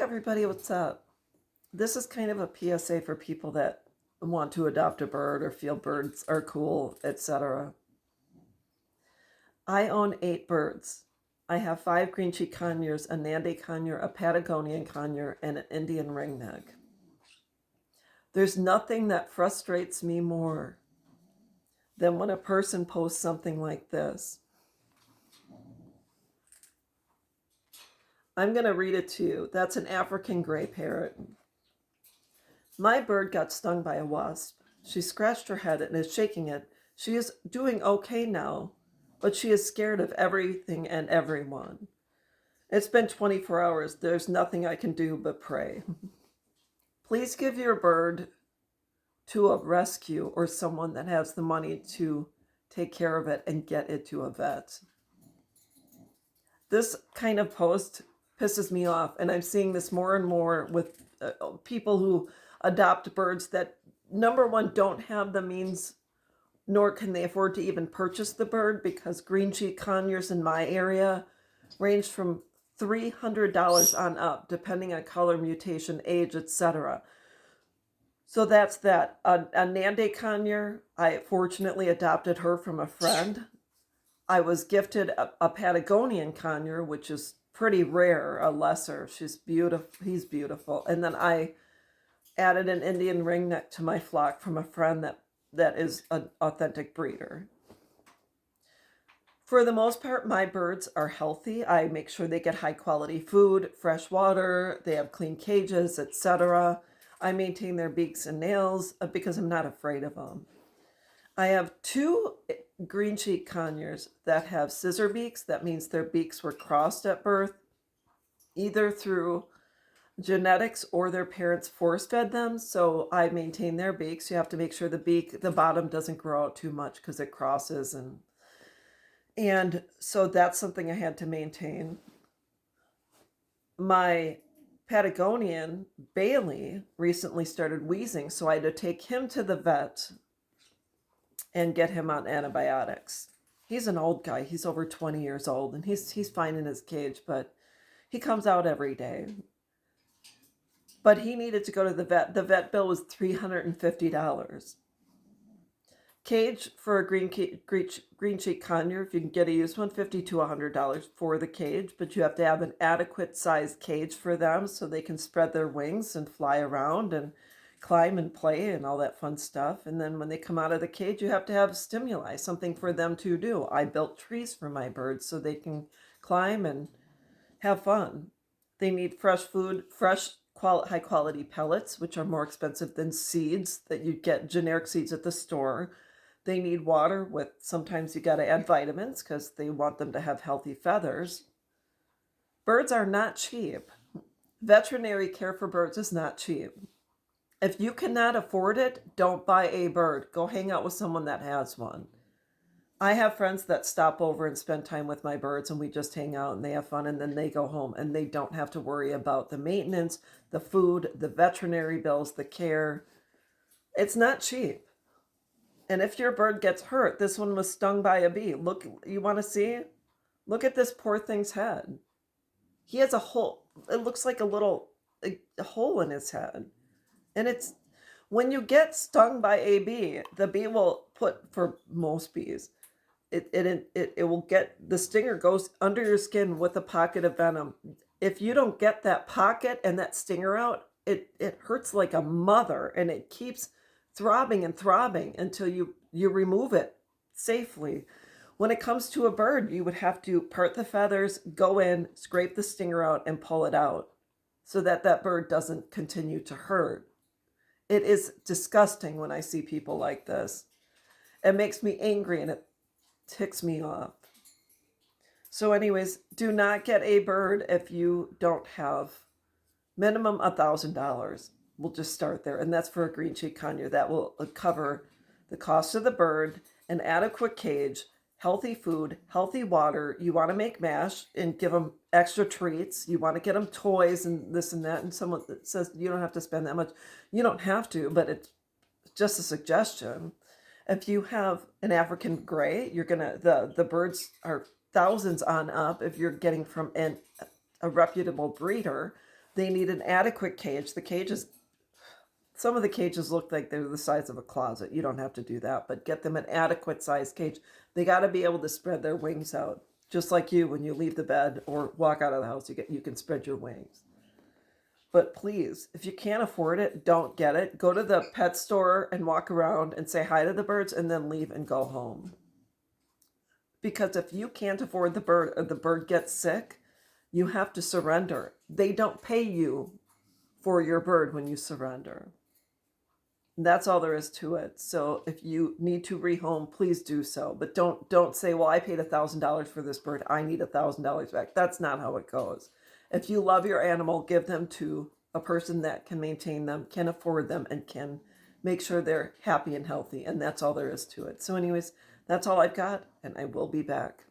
everybody, what's up? This is kind of a PSA for people that want to adopt a bird or feel birds are cool, etc. I own 8 birds. I have 5 green cheek conures, a Nande conure, a Patagonian conure, and an Indian ringneck. There's nothing that frustrates me more than when a person posts something like this. I'm going to read it to you. That's an African gray parrot. My bird got stung by a wasp. She scratched her head and is shaking it. She is doing okay now, but she is scared of everything and everyone. It's been 24 hours. There's nothing I can do but pray. Please give your bird to a rescue or someone that has the money to take care of it and get it to a vet. This kind of post pisses me off, and I'm seeing this more and more with people who adopt birds that, number one, don't have the means, nor can they afford to even purchase the bird, because green cheek conures in my area range from $300 on up, depending on color, mutation, age, etc. So that's that. A Nande conure, I fortunately adopted her from a friend. I was gifted a Patagonian conure, which is pretty rare, a lesser. She's beautiful. He's beautiful. And then I added an Indian ringneck to my flock from a friend that is an authentic breeder. For the most part, my birds are healthy. I make sure they get high quality food, fresh water, they have clean cages, etc. I maintain their beaks and nails because I'm not afraid of them. I have 2 green cheek conures that have scissor beaks. That means their beaks were crossed at birth, either through genetics or their parents force fed them. So I maintain their beaks. You have to make sure the bottom doesn't grow out too much because it crosses, and so that's something I had to maintain. My Patagonian Bailey recently started wheezing, so I had to take him to the vet and get him on antibiotics. He's an old guy. He's over 20 years old, and he's fine in his cage, but he comes out every day. But he needed to go to the vet. The vet bill was $350. Cage for a green cheek conure, if you can get a used one, $50 to $100 for the cage, but you have to have an adequate sized cage for them so they can spread their wings and fly around and climb and play and all that fun stuff. And then when they come out of the cage, you have to have stimuli, something for them to do. I built trees for my birds so they can climb and have fun. They need fresh food, high quality pellets, which are more expensive than seeds that you get generic seeds at the store. They need water with, sometimes you got to add vitamins because they want them to have healthy feathers. Birds are not cheap. Veterinary care for birds is not cheap. If you cannot afford it, don't buy a bird. Go hang out with someone that has one. I have friends that stop over and spend time with my birds, and we just hang out and they have fun, and then they go home and they don't have to worry about the maintenance, the food, the veterinary bills, the care. It's not cheap. And if your bird gets hurt, this one was stung by a bee. Look, you want to see? Look at this poor thing's head. He has a hole. It looks like a hole in his head. And it's, when you get stung by a bee, the bee will put, for most bees, it will get, the stinger goes under your skin with a pocket of venom. If you don't get that pocket and that stinger out, it hurts like a mother, and it keeps throbbing and throbbing until you remove it safely. When it comes to a bird, you would have to part the feathers, go in, scrape the stinger out, and pull it out so that that bird doesn't continue to hurt. It is disgusting when I see people like this. It makes me angry and it ticks me off. So anyways, do not get a bird if you don't have minimum $1,000. We'll just start there. And that's for a green cheek conure. That will cover the cost of the bird, an adequate cage, healthy food, healthy water. You want to make mash and give them extra treats. You want to get them toys and this and that. And someone that says you don't have to spend that much. You don't have to, but it's just a suggestion. If you have an African gray, you're going to, the birds are thousands on up if you're getting from a reputable breeder. They need an adequate cage. The cages, some of the cages look like they're the size of a closet. You don't have to do that, but get them an adequate size cage. They got to be able to spread their wings out. Just like you, when you leave the bed or walk out of the house, you can spread your wings. But please, if you can't afford it, don't get it. Go to the pet store and walk around and say hi to the birds and then leave and go home. Because if you can't afford the bird or the bird gets sick, you have to surrender. They don't pay you for your bird when you surrender. That's all there is to it. So if you need to rehome, please do so. But don't say, well, I paid $1,000 for this bird, I need $1,000 back. That's not how it goes. If you love your animal, give them to a person that can maintain them, can afford them, and can make sure they're happy and healthy. And that's all there is to it. So anyways, that's all I've got, and I will be back.